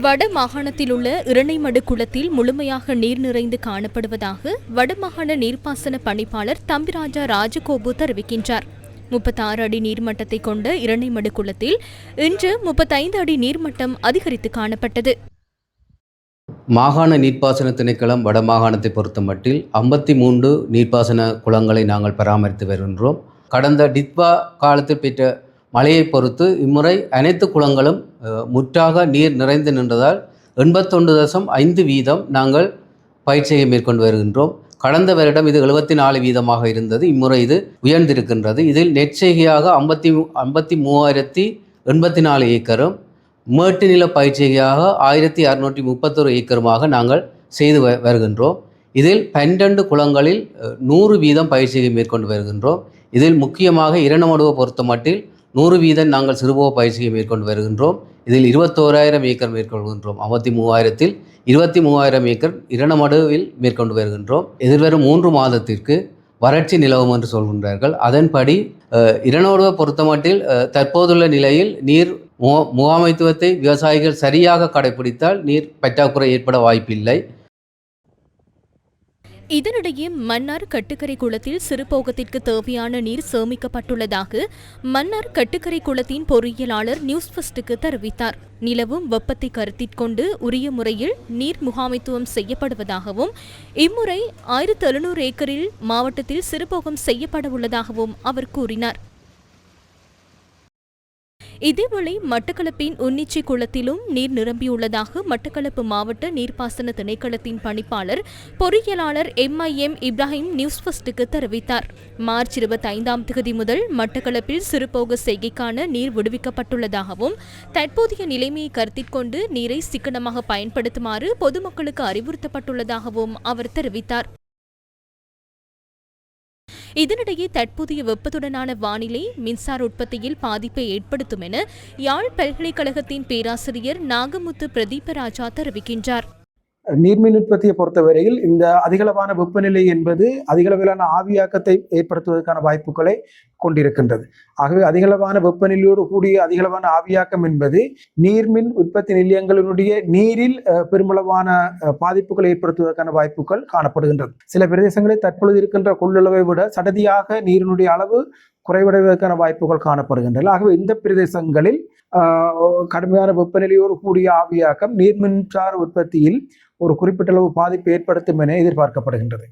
வட மாகாணத்தில் உள்ள இரணைமடு குளத்தில் முழுமையாக நீர் நிறைந்து காணப்படுவதாக வடமாகாண நீர்ப்பாசன பணிப்பாளர் தம்பிராஜா ராஜகோபு தெரிவிக்கின்றார். 36 அடி நீர்மட்டத்தை கொண்ட இரணைமடு குளத்தில் இன்று 35 அடி நீர்மட்டம் அதிகரித்து காணப்பட்டது. மாகாண நீர்ப்பாசன திணைக்களம் வடமாகாணத்தை பொறுத்தமட்டில் 53 நீர்ப்பாசன குளங்களை நாங்கள் பராமரித்து வருகின்றோம். கடந்த டித்வா காலத்தில் பெற்ற மழையை பொறுத்து இம்முறை அனைத்து குளங்களும் முற்றாக நீர் நிறைந்து நின்றதால் 81.5% நாங்கள் பயிற்சியை மேற்கொண்டு வருகின்றோம். கடந்த வருடம் இது 74% இருந்தது. இம்முறை இது உயர்ந்திருக்கின்றது. இதில் நெற்செய்கையாக 53,084 ஏக்கரும் மேட்டு நில பயிற்சியாக 1,631 ஏக்கருமாக நாங்கள் செய்து வருகின்றோம். இதில் 12 குளங்களில் 100% பயிற்சியை மேற்கொண்டு வருகின்றோம். இதில் முக்கியமாக இரணைமடுவை பொறுத்தமட்டில் 100% நாங்கள் சிறுபோக பயிற்சியை மேற்கொண்டு வருகின்றோம். இதில் 21,000 ஏக்கர் மேற்கொள்கின்றோம். 53,000-ல் 23,000 ஏக்கர் இரணைமடுவில் மேற்கொண்டு வருகின்றோம். எதிர்வரும் 3 மாதத்திற்கு வறட்சி நிலவும் என்று சொல்கின்றார்கள். அதன்படி இரணைமடுவை பொறுத்தமட்டில் தற்போதுள்ள நிலையில் நீர் முகாமைத்துவத்தை விவசாயிகள் சரியாக கடைபிடித்தால் நீர் பற்றாக்குறை ஏற்பட வாய்ப்பில்லை. இதனிடையே மன்னார் கட்டுக்கரை குளத்தில் சிறுபோகத்திற்கு தேவையான நீர் சேமிக்கப்பட்டுள்ளதாக மன்னார் கட்டுக்கரை குளத்தின் பொறியியலாளர் நியூஸ் ஃபர்ஸ்டுக்கு தெரிவித்தார். நிலவும் வெப்பத்தை கருத்திற்கொண்டு உரிய முறையில் நீர் முகாமைத்துவம் செய்யப்படுவதாகவும் இம்முறை 1,700 ஏக்கரில் மாவட்டத்தில் சிறுபோகம் செய்யப்பட உள்ளதாகவும் அவர் கூறினார். இதேவேளை மட்டக்களப்பின் உன்னிச்சி குளத்திலும் நீர் நிரம்பியுள்ளதாக மட்டக்களப்பு மாவட்ட நீர்ப்பாசன திணைக்களத்தின் பணிப்பாளர் பொறியியலாளர் MIM இப்ராஹிம் நியூஸ் ஃபர்ஸ்டுக்கு தெரிவித்தார். மார்ச் 25 முதல் மட்டக்களப்பில் சிறுபோக செய்கைக்கான நீர் விடுவிக்கப்பட்டுள்ளதாகவும் தற்போதைய நிலைமையை கருத்திற்கொண்டு நீரை சிக்கனமாக பயன்படுத்துமாறு பொதுமக்களுக்கு அறிவுறுத்தப்பட்டுள்ளதாகவும் அவர் தெரிவித்தார். இதனிடையே தற்போதைய வெப்பத்துடனான வானிலை மின்சார உற்பத்தியில் பாதிப்பை ஏற்படுத்தும் என யாழ் பல்கலைக்கழகத்தின் பேராசிரியர் நாகமுத்து பிரதீபராஜா தெரிவிக்கின்றார். நீர்மின் உற்பத்தியை பொறுத்தவரையில் இந்த அதிகளவான வெப்பநிலை என்பது அதிகளவிலான ஆவியாக்கத்தை ஏற்படுத்துவதற்கான வாய்ப்புகளை கொண்டிருக்கின்றது. ஆகவே அதிகளவான வெப்பநிலையோடு கூடிய அதிகளவான ஆவியாக்கம் என்பது நீர்மின் உற்பத்தி நிலையங்களினுடைய நீரில் பெருமளவான பாதிப்புகளை ஏற்படுத்துவதற்கான வாய்ப்புகள் காணப்படுகின்றது. சில பிரதேசங்களில் தற்பொழுது இருக்கின்ற கொள்ளளவை விட சடதியாக நீரினுடைய அளவு குறைவடைவதற்கான வாய்ப்புகள் காணப்படுகின்றன. ஆகவே இந்த பிரதேசங்களில் கடுமையான வெப்பநிலையோடு கூடிய ஆவியாக்கம் நீர்மின்சார உற்பத்தியில் ஒரு குறிப்பிட்ட அளவு பாதிப்பு ஏற்படுத்தும் என எதிர்பார்க்கப்படுகின்றது.